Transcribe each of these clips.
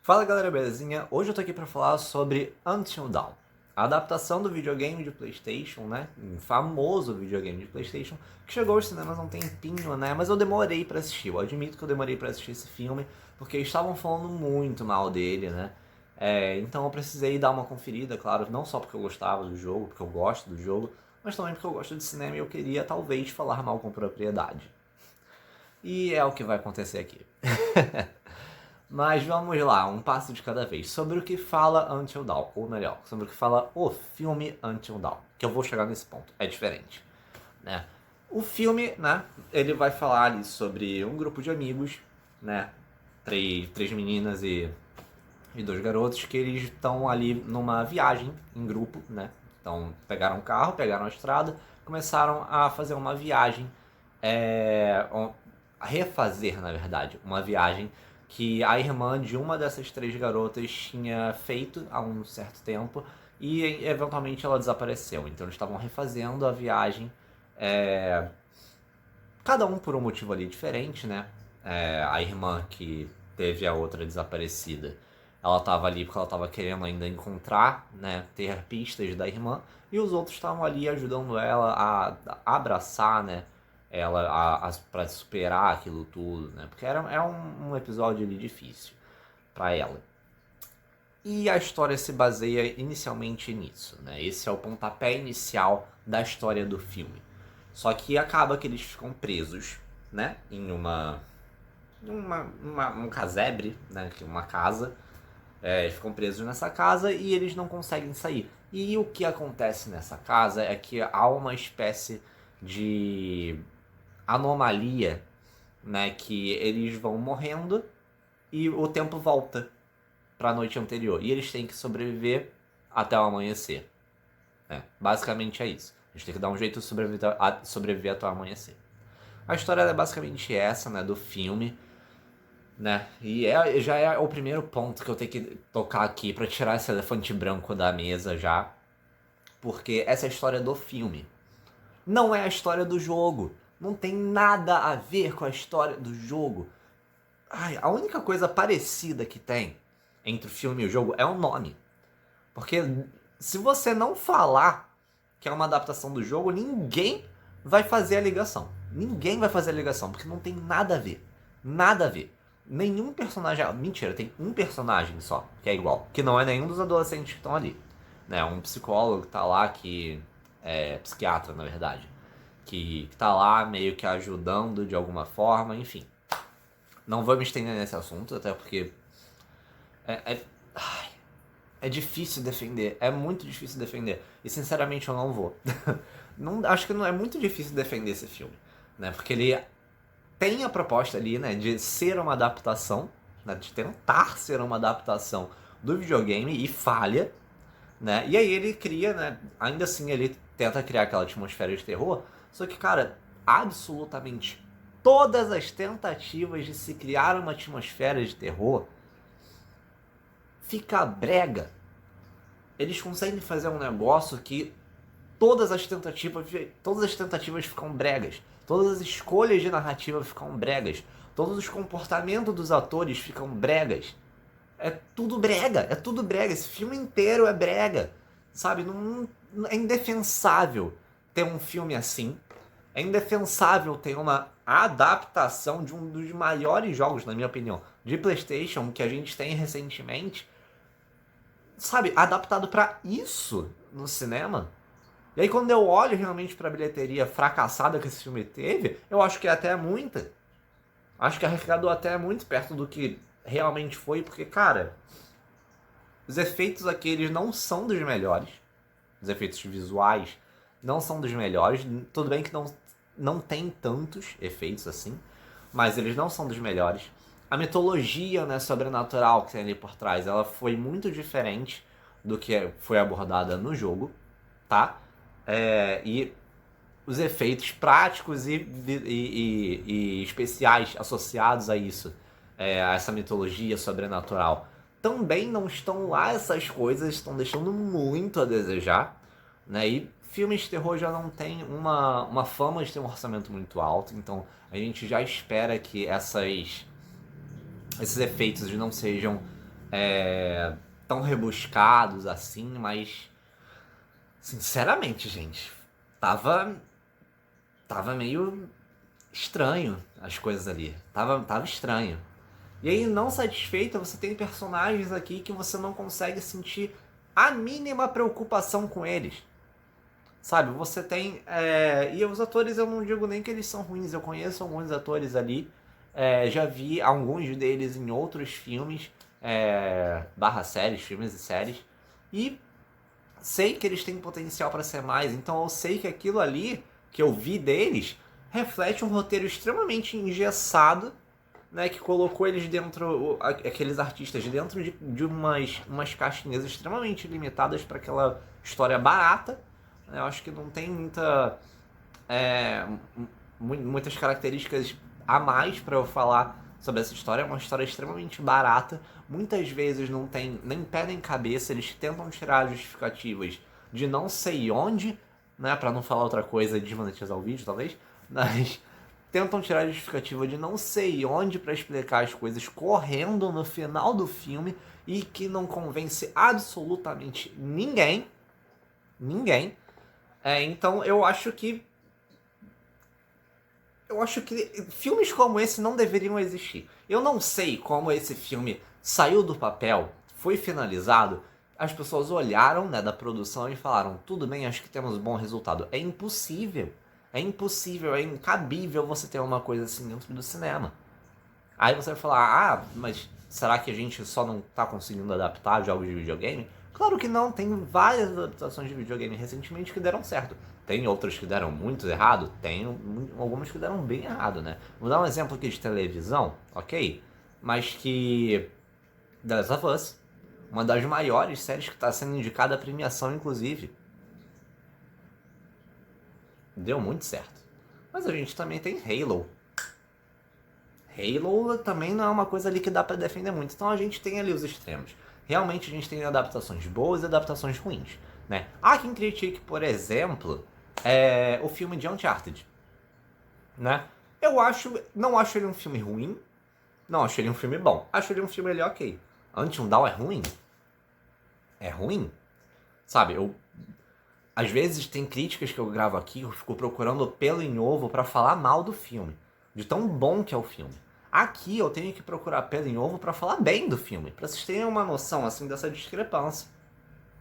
Fala galera, belezinha? Hoje eu tô aqui pra falar sobre Until Dawn, a adaptação do videogame de PlayStation, né? Um famoso videogame de PlayStation, que chegou aos cinemas há um tempinho, né? Mas eu demorei pra assistir, eu admito que eu demorei pra assistir esse filme, porque estavam falando muito mal dele, né? Então eu precisei dar uma conferida, claro, não só porque eu gostava do jogo, porque eu gosto do jogo, mas também porque eu gosto de cinema e eu queria talvez falar mal com propriedade. E é o que vai acontecer aqui. Mas vamos lá, um passo de cada vez. Sobre o que fala Until Dawn, ou melhor, sobre o que fala o filme Until Dawn, que eu vou chegar nesse ponto, é diferente, né? O filme, né, ele vai falar ali sobre um grupo de amigos, né, três meninas e dois garotos, que eles estão ali numa viagem em grupo, né? Então pegaram um carro, pegaram a estrada, começaram a fazer uma viagem, a refazer, na verdade, uma viagem que a irmã de uma dessas três garotas tinha feito há um certo tempo e eventualmente ela desapareceu. Então eles estavam refazendo a viagem, cada um por um motivo ali diferente, né? A irmã que teve a outra desaparecida, ela estava ali porque ela estava querendo ainda encontrar, né? Ter pistas da irmã. E os outros estavam ali ajudando ela a abraçar, né? Ela para superar aquilo tudo, né? Porque é um episódio ali difícil para ela. E a história se baseia inicialmente nisso, né? Esse é o pontapé inicial da história do filme. Só que acaba que eles ficam presos, né? Em um casebre, né? Uma casa. Eles ficam presos nessa casa e eles não conseguem sair. E o que acontece nessa casa é que há uma espécie de anomalia, né? Que eles vão morrendo e o tempo volta para a noite anterior. E eles têm que sobreviver até o amanhecer. Basicamente é isso. A gente tem que dar um jeito de sobreviver até o amanhecer. A história é basicamente essa, né, do filme, né? E já é o primeiro ponto que eu tenho que tocar aqui para tirar esse elefante branco da mesa já, porque essa é a história do filme. Não é a história do jogo. Não tem nada a ver com a história do jogo. Ai, a única coisa parecida que tem entre o filme e o jogo é o nome. Porque se você não falar que é uma adaptação do jogo, ninguém vai fazer a ligação. Ninguém vai fazer a ligação, porque não tem nada a ver. Nada a ver. Nenhum personagem. Mentira, tem um personagem só que é igual. Que não é nenhum dos adolescentes que estão ali. Né? Um psicólogo que tá lá, que é psiquiatra, na verdade. Que tá lá meio que ajudando de alguma forma, enfim. Não vou me estender nesse assunto, até porque é, é, é difícil defender, é muito difícil defender. E sinceramente eu não vou. Não, acho que não é muito difícil defender esse filme, né? Porque ele tem a proposta ali, né, de ser uma adaptação, né, de tentar ser uma adaptação do videogame e falha, né? E aí ele cria, né, ainda assim ele tenta criar aquela atmosfera de terror, só que, cara, absolutamente todas as tentativas de se criar uma atmosfera de terror fica brega. Eles conseguem fazer um negócio que todas as tentativas ficam bregas. Todas as escolhas de narrativa ficam bregas. Todos os comportamentos dos atores ficam bregas. É tudo brega, é tudo brega. Esse filme inteiro é brega. Sabe? É indefensável ter um filme assim. É indefensável ter uma adaptação de um dos maiores jogos, na minha opinião, de PlayStation que a gente tem recentemente, sabe, adaptado para isso no cinema. E aí quando eu olho realmente pra bilheteria fracassada que esse filme teve, eu acho que é até muita. Acho que arrecadou até muito perto do que realmente foi, porque, cara, os efeitos aqui, eles não são dos melhores. Os efeitos visuais não são dos melhores. Tudo bem que não tem tantos efeitos assim, mas eles não são dos melhores. A mitologia, né, sobrenatural que tem ali por trás, ela foi muito diferente do que foi abordada no jogo, tá? E os efeitos práticos e especiais associados a isso, a essa mitologia sobrenatural, também não estão lá. Essas coisas estão deixando muito a desejar, né? E filmes de terror já não tem uma fama de ter um orçamento muito alto, então a gente já espera que esses efeitos não sejam tão rebuscados assim, mas sinceramente, gente, tava meio estranho as coisas ali. Tava estranho. E aí, não satisfeita, você tem personagens aqui que você não consegue sentir a mínima preocupação com eles. Sabe, você tem. E os atores, eu não digo nem que eles são ruins, eu conheço alguns atores ali. Já vi alguns deles em outros filmes, barra séries, filmes e séries. E sei que eles têm potencial para ser mais, então eu sei que aquilo ali que eu vi deles reflete um roteiro extremamente engessado, né, que colocou eles dentro, aqueles artistas dentro de umas caixinhas extremamente limitadas para aquela história barata. Eu acho que não tem muitas características a mais para eu falar sobre essa história. É uma história extremamente barata. Muitas vezes não tem nem pé nem cabeça. Eles tentam tirar justificativas de não sei onde, né, para não falar outra coisa de desmonetizar o vídeo, talvez. Mas tentam tirar a justificativa de não sei onde para explicar as coisas correndo no final do filme e que não convence absolutamente ninguém. Ninguém. Então eu acho que filmes como esse não deveriam existir. Eu não sei como esse filme saiu do papel, foi finalizado, as pessoas olharam, né, da produção e falaram: tudo bem, acho que temos um bom resultado. É impossível. É impossível, é incabível você ter uma coisa assim dentro do cinema. Aí você vai falar: ah, mas será que a gente só não tá conseguindo adaptar jogos de videogame? Claro que não, tem várias adaptações de videogame recentemente que deram certo. Tem outras que deram muito errado? Tem algumas que deram bem errado, né? Vou dar um exemplo aqui de televisão, ok? Mas que The Last of Us, uma das maiores séries que está sendo indicada à premiação, inclusive. Deu muito certo. Mas a gente também tem Halo. Halo também não é uma coisa ali que dá pra defender muito. Então a gente tem ali os extremos. Realmente a gente tem adaptações boas e adaptações ruins, né? Há quem critique, por exemplo, o filme de Uncharted, né? Não acho ele um filme ruim, não acho ele um filme bom. Acho ele um filme ali ok. Until Dawn é ruim? É ruim? Sabe, às vezes tem críticas que eu gravo aqui, eu fico procurando pelo em ovo pra falar mal do filme, de tão bom que é o filme. Aqui eu tenho que procurar pelo em ovo pra falar bem do filme, pra vocês terem uma noção assim dessa discrepância.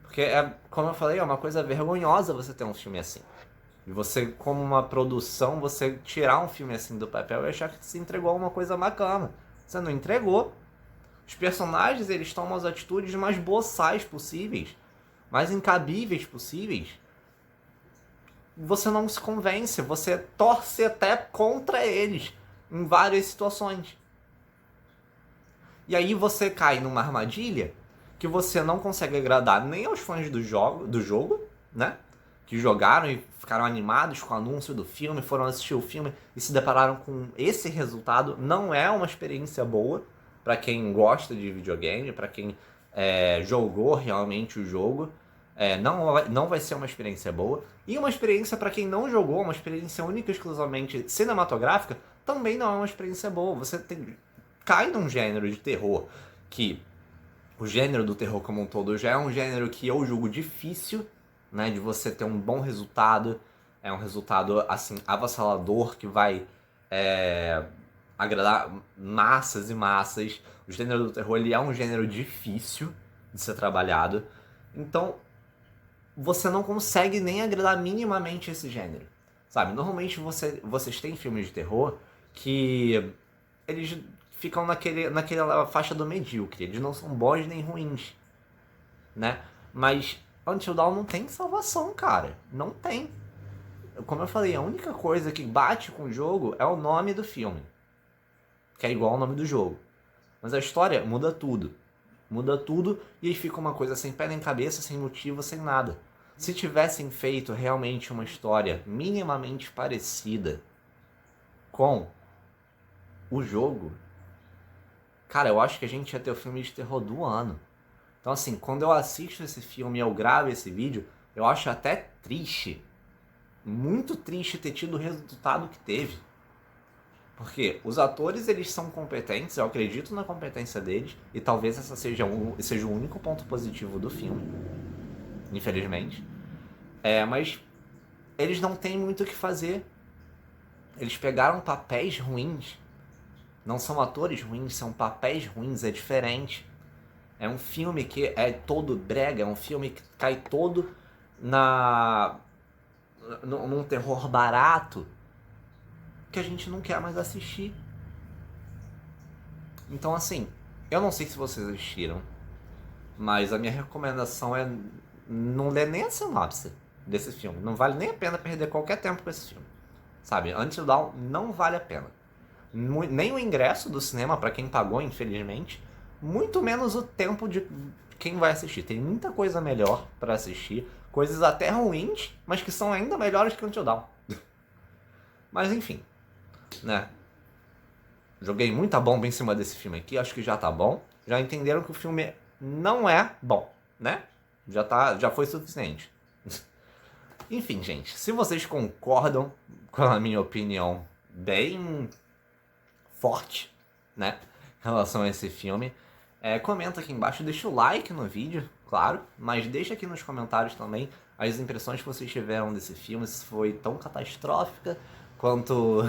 Porque como eu falei, é uma coisa vergonhosa você ter um filme assim. E você, como uma produção, você tirar um filme assim do papel e achar que se entregou uma coisa bacana. Você não entregou. Os personagens, eles tomam as atitudes mais boçais possíveis, mais incabíveis possíveis. Você não se convence, você torce até contra eles em várias situações. E aí você cai numa armadilha que você não consegue agradar nem aos fãs do jogo, né? Que jogaram e ficaram animados com o anúncio do filme, foram assistir o filme e se depararam com esse resultado. Não é uma experiência boa para quem gosta de videogame, para quem jogou realmente o jogo. Não vai ser uma experiência boa. E uma experiência para quem não jogou, uma experiência única e exclusivamente cinematográfica, também não é uma experiência boa. Você cai num gênero de terror que o gênero do terror como um todo já é um gênero que eu julgo difícil, né, de você ter um bom resultado. É um resultado assim avassalador que vai agradar massas e massas. O gênero do terror ele é um gênero difícil de ser trabalhado. Então você não consegue nem agradar minimamente esse gênero, sabe? Normalmente vocês têm filmes de terror que eles ficam naquela faixa do medíocre. Eles não são bons nem ruins, né? Mas Until Dawn não tem salvação, cara. Não tem. Como eu falei, a única coisa que bate com o jogo é o nome do filme, que é igual ao nome do jogo. Mas a história muda tudo. Muda tudo e aí fica uma coisa sem pé nem cabeça, sem motivo, sem nada. Se tivessem feito realmente uma história minimamente parecida com o jogo, cara, eu acho que a gente ia ter o filme de terror do ano. Então assim, quando eu assisto esse filme e eu gravo esse vídeo, eu acho até triste, muito triste ter tido o resultado que teve. Porque os atores, eles são competentes, eu acredito na competência deles, e talvez essa seja o único ponto positivo do filme, infelizmente. Mas eles não têm muito o que fazer. Eles pegaram papéis ruins. Não são atores ruins, são papéis ruins, é diferente. É um filme que é todo brega, é um filme que cai todo num terror barato que a gente não quer mais assistir. Então, assim, eu não sei se vocês assistiram, mas a minha recomendação é não ler nem a sinopse desse filme. Não vale nem a pena perder qualquer tempo com esse filme. Sabe? Until Dawn não vale a pena. Nem o ingresso do cinema, para quem pagou, infelizmente, muito menos o tempo de quem vai assistir. Tem muita coisa melhor para assistir, coisas até ruins, mas que são ainda melhores que Until Dawn. Mas enfim, né? Joguei muita bomba em cima desse filme aqui, acho que já tá bom. Já entenderam que o filme não é bom, né? Já foi suficiente. Enfim, gente, se vocês concordam com a minha opinião bem forte, né, em relação a esse filme, comenta aqui embaixo, deixa o like no vídeo, claro, mas deixa aqui nos comentários também as impressões que vocês tiveram desse filme, se foi tão catastrófica quanto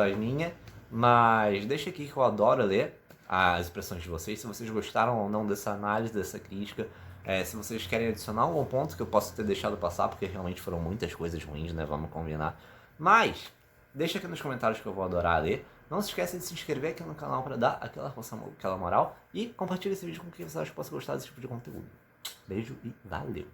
as minhas, mas deixa aqui que eu adoro ler as impressões de vocês, se vocês gostaram ou não dessa análise, dessa crítica, se vocês querem adicionar algum ponto que eu posso ter deixado passar, porque realmente foram muitas coisas ruins, né, vamos combinar, mas deixa aqui nos comentários que eu vou adorar ler. Não se esqueça de se inscrever aqui no canal para dar aquela moral e compartilhe esse vídeo com quem você acha que possa gostar desse tipo de conteúdo. Beijo e valeu!